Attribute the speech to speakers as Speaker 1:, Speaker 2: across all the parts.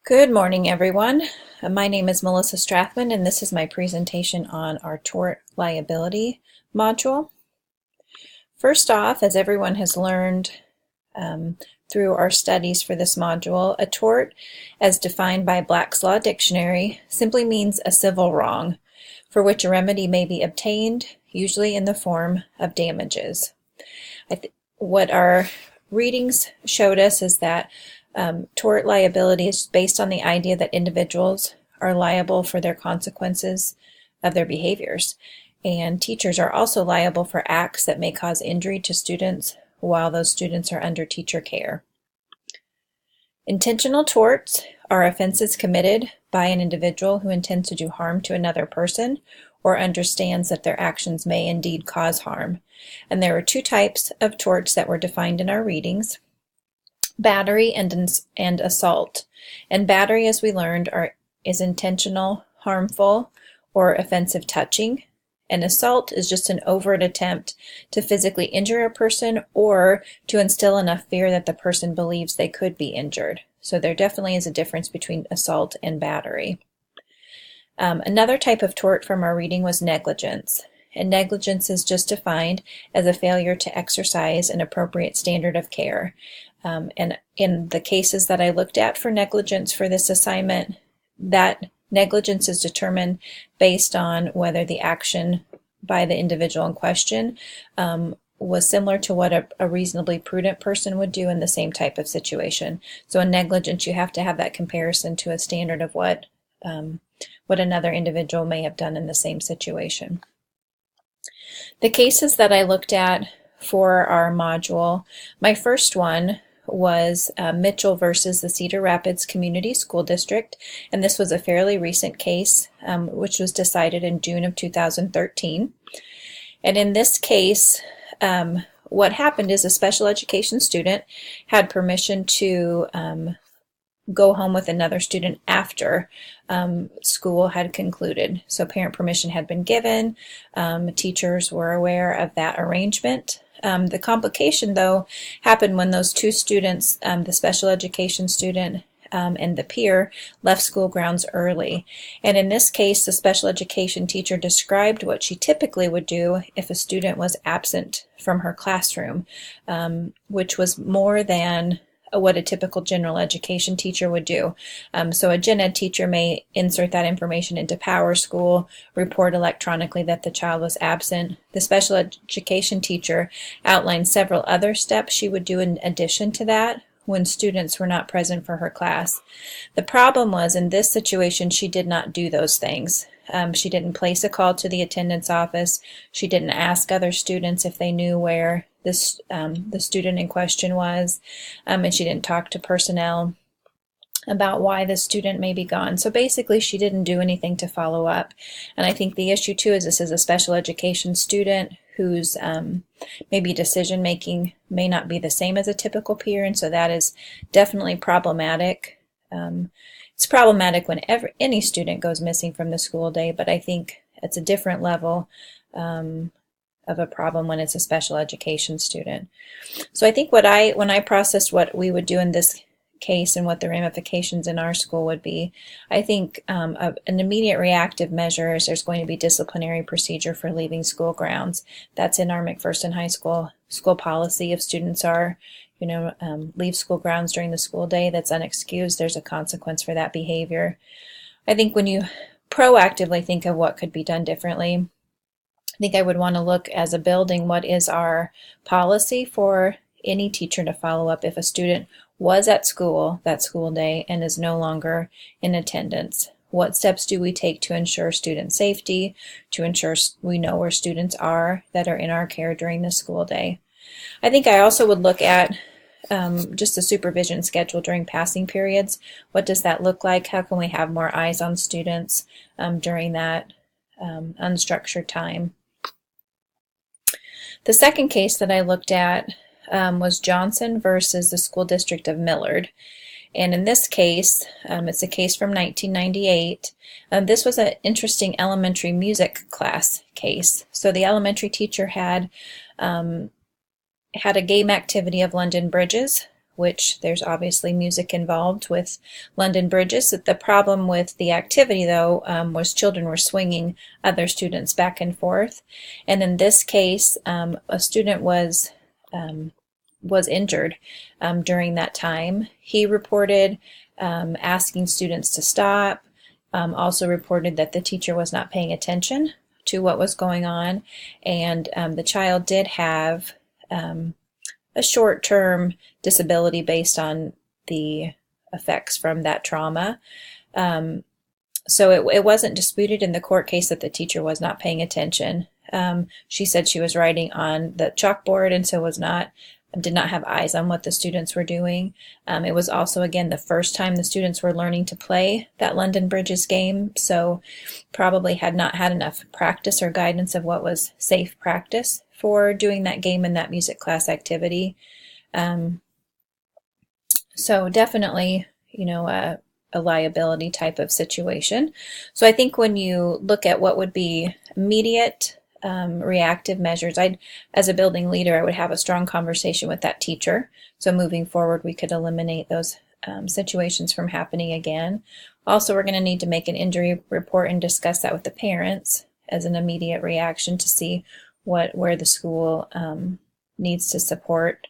Speaker 1: Good morning, everyone. My name is Melissa Strathman, and this is my presentation on our tort liability module. First off, as everyone has learned through our studies for this module, a tort, as defined by Black's Law Dictionary, simply means a civil wrong for which a remedy may be obtained, usually in the form of damages. What our readings showed us is that tort liability is based on the idea that individuals are liable for their consequences of their behaviors, and teachers are also liable for acts that may cause injury to students while those students are under teacher care. Intentional torts are offenses committed by an individual who intends to do harm to another person or understands that their actions may indeed cause harm. And there are two types of torts that were defined in our readings: battery and assault. And battery, as we learned, is intentional, harmful, or offensive touching. And assault is just an overt attempt to physically injure a person or to instill enough fear that the person believes they could be injured. So there definitely is a difference between assault and battery. Another type of tort from our reading was negligence. And negligence is just defined as a failure to exercise an appropriate standard of care. And in the cases that I looked at for negligence for this assignment, that negligence is determined based on whether the action by the individual in question was similar to what a reasonably prudent person would do in the same type of situation. So in negligence, you have to have that comparison to a standard of what another individual may have done in the same situation. The cases that I looked at for our module, my first one was Mitchell versus the Cedar Rapids Community School District, and this was a fairly recent case which was decided in June of 2013. And in this case, what happened is a special education student had permission to go home with another student after school had concluded. So parent permission had been given. Teachers were aware of that arrangement. The complication, though, happened when those two students, the special education student and the peer, left school grounds early. And in this case, the special education teacher described what she typically would do if a student was absent from her classroom, which was more than what a typical general education teacher would do. So a gen ed teacher may insert that information into PowerSchool, report electronically that the child was absent. The special education teacher outlined several other steps she would do in addition to that when students were not present for her class. The problem was, in this situation, she did not do those things. She didn't place a call to the attendance office. She didn't ask other students if they knew where the student in question was, and she didn't talk to personnel about why the student may be gone. So basically, she didn't do anything to follow up. And I think the issue too is this is a special education student whose maybe decision making may not be the same as a typical peer, and so that is definitely problematic. It's problematic whenever any student goes missing from the school day, but I think it's a different level of a problem when it's a special education student. So I think when I processed what we would do in this case and what the ramifications in our school would be, I think an immediate reactive measure is there's going to be disciplinary procedure for leaving school grounds. That's in our McPherson High School policy. If students are leave school grounds during the school day, that's unexcused. There's a consequence for that behavior. I think when you proactively think of what could be done differently, I think I would want to look as a building, what is our policy for any teacher to follow up if a student was at school that school day and is no longer in attendance? What steps do we take to ensure student safety, to ensure we know where students are that are in our care during the school day? I think I also would look at just the supervision schedule during passing periods. What does that look like? How can we have more eyes on students during that unstructured time? The second case that I looked at was Johnson versus the School District of Millard. And in this case, it's a case from 1998. This was an interesting elementary music class case. So the elementary teacher had a game activity of London Bridges which there's obviously music involved with London Bridges. The problem with the activity, though, was children were swinging other students back and forth. And in this case, a student was injured during that time. He reported asking students to stop, also reported that the teacher was not paying attention to what was going on, and the child did have a short-term disability based on the effects from that trauma. So it wasn't disputed in the court case that the teacher was not paying attention. She said she was writing on the chalkboard and so did not have eyes on what the students were doing. It was also, again, the first time the students were learning to play that London Bridges game, so probably had not had enough practice or guidance of what was safe practice for doing that game and that music class activity. So definitely, a liability type of situation. So I think when you look at what would be immediate reactive measures, as a building leader, I would have a strong conversation with that teacher. So moving forward, we could eliminate those situations from happening again. Also, we're going to need to make an injury report and discuss that with the parents as an immediate reaction to see where the school needs to support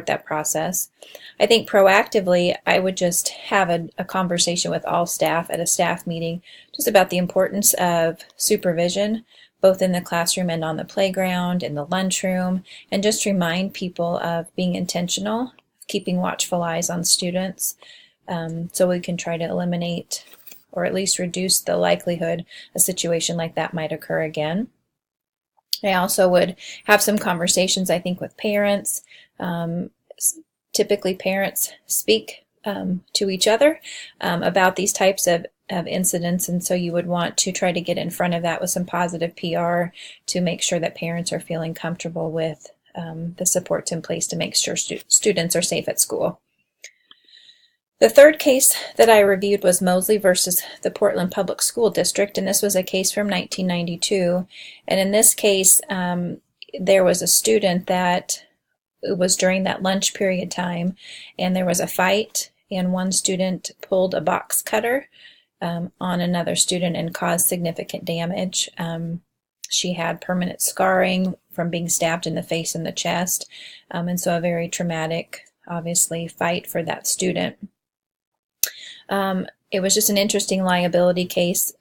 Speaker 1: that process. I think proactively, I would just have a conversation with all staff at a staff meeting just about the importance of supervision, both in the classroom and on the playground, in the lunchroom, and just remind people of being intentional, keeping watchful eyes on students, so we can try to eliminate or at least reduce the likelihood a situation like that might occur again. I also would have some conversations, I think, with parents. Typically, parents speak to each other about these types of incidents, and so you would want to try to get in front of that with some positive PR to make sure that parents are feeling comfortable with the supports in place to make sure students are safe at school. The third case that I reviewed was Mosley versus the Portland Public School District, and this was a case from 1992. And in this case, there was a student that it was during that lunch period time, and there was a fight, and one student pulled a box cutter on another student and caused significant damage. She had permanent scarring from being stabbed in the face and the chest, and so a very traumatic, obviously, fight for that student. It was just an interesting liability case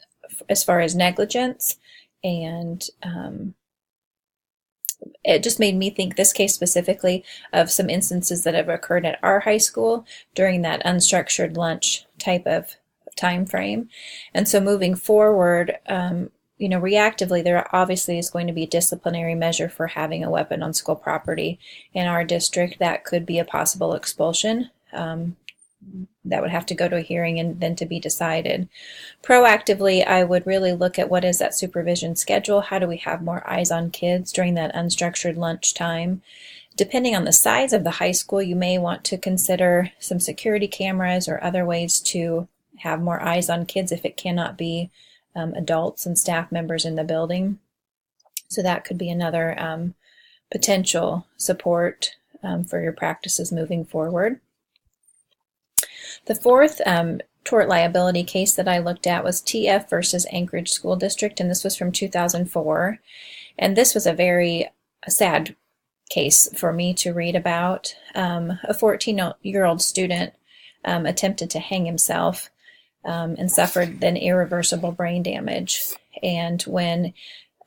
Speaker 1: as far as negligence, and it just made me think, this case specifically, of some instances that have occurred at our high school during that unstructured lunch type of time frame. And so moving forward, reactively, there obviously is going to be a disciplinary measure for having a weapon on school property. In our district, that could be a possible expulsion. That would have to go to a hearing and then to be decided. Proactively, I would really look at what is that supervision schedule. How do we have more eyes on kids during that unstructured lunch time? Depending on the size of the high school, you may want to consider some security cameras or other ways to have more eyes on kids if it cannot be adults and staff members in the building. So that could be another potential support for your practices moving forward. The fourth tort liability case that I looked at was TF versus Anchorage School District, and this was from 2004. And this was a very sad case for me to read about. A 14-year-old student attempted to hang himself and suffered then irreversible brain damage. And when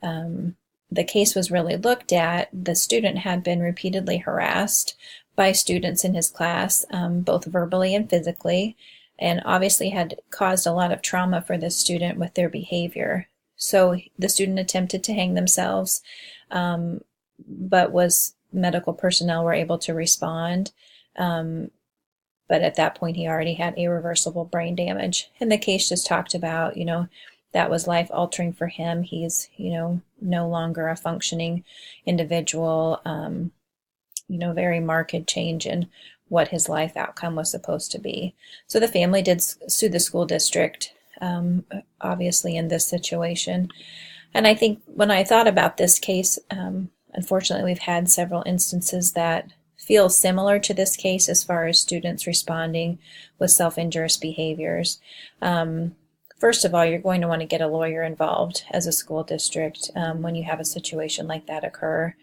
Speaker 1: the case was really looked at, the student had been repeatedly harassed by students in his class, both verbally and physically, and obviously had caused a lot of trauma for this student with their behavior. So the student attempted to hang themselves, but medical personnel were able to respond. But at that point, he already had irreversible brain damage. And the case just talked about, that was life-altering for him. He's, no longer a functioning individual. Very marked change in what his life outcome was supposed to be. So the family did sue the school district, obviously, in this situation. And I think when I thought about this case, unfortunately, we've had several instances that feels similar to this case as far as students responding with self-injurious behaviors. First of all, you're going to want to get a lawyer involved as a school district when you have a situation like that occur.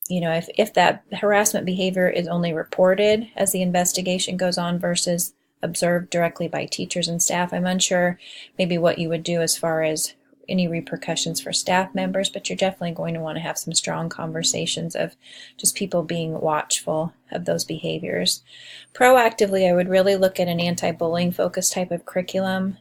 Speaker 1: If that harassment behavior is only reported as the investigation goes on versus observed directly by teachers and staff, I'm unsure maybe what you would do as far as any repercussions for staff members, but you're definitely going to want to have some strong conversations of just people being watchful of those behaviors. Proactively, I would really look at an anti-bullying focused type of curriculum,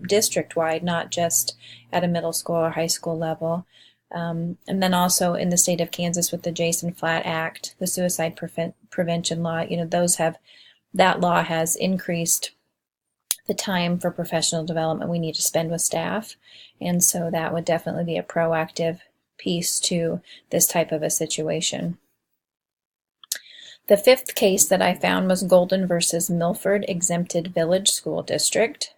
Speaker 1: district-wide, not just at a middle school or high school level. And then also in the state of Kansas with the Jason Flatt Act, the suicide prevention law, that law has increased the time for professional development we need to spend with staff. And so that would definitely be a proactive piece to this type of a situation. The fifth case that I found was Golden versus Milford Exempted Village School District.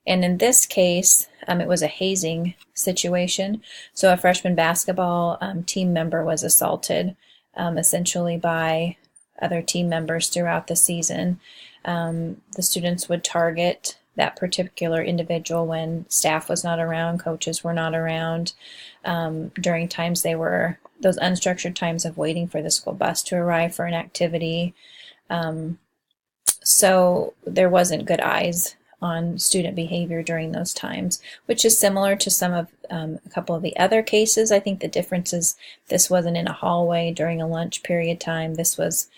Speaker 1: And in this case, it was a hazing situation. So a freshman basketball team member was assaulted essentially by other team members throughout the season. The students would target that particular individual when staff was not around, coaches were not around, during times those unstructured times of waiting for the school bus to arrive for an activity. So there wasn't good eyes on student behavior during those times, which is similar to some of a couple of the other cases. I think the difference is this wasn't in a hallway during a lunch period time. This was,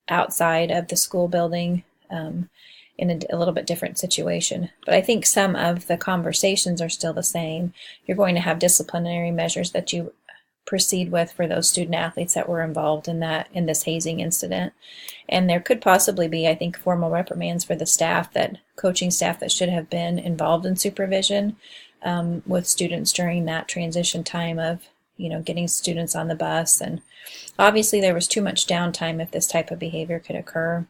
Speaker 1: outside of the school building in a little bit different situation. But I think some of the conversations are still the same. You're going to have disciplinary measures that you proceed with for those student athletes that were involved in this hazing incident. And there could possibly be, I think, formal reprimands for the coaching staff that should have been involved in supervision with students during that transition time of, getting students on the bus. And obviously there was too much downtime if this type of behavior could occur.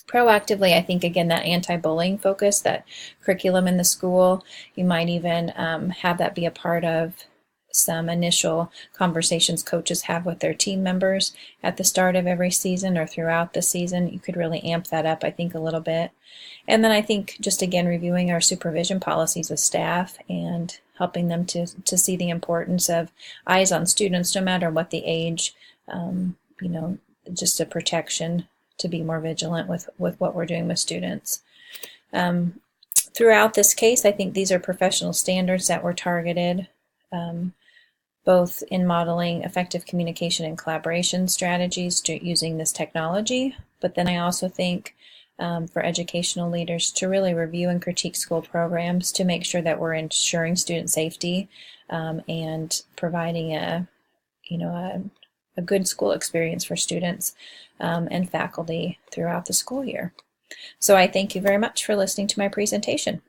Speaker 1: Proactively, I think, again, that anti-bullying focus, that curriculum in the school, you might even have that be a part of some initial conversations coaches have with their team members at the start of every season or throughout the season. You could really amp that up, I think, a little bit. And then I think just, again, reviewing our supervision policies with staff and helping them to see the importance of eyes on students no matter what the age, just a protection to be more vigilant with what we're doing with students. Throughout this case, I think these are professional standards that were targeted, both in modeling effective communication and collaboration strategies using this technology, but then I also think for educational leaders to really review and critique school programs to make sure that we're ensuring student safety and providing a good school experience for students and faculty throughout the school year. So I thank you very much for listening to my presentation.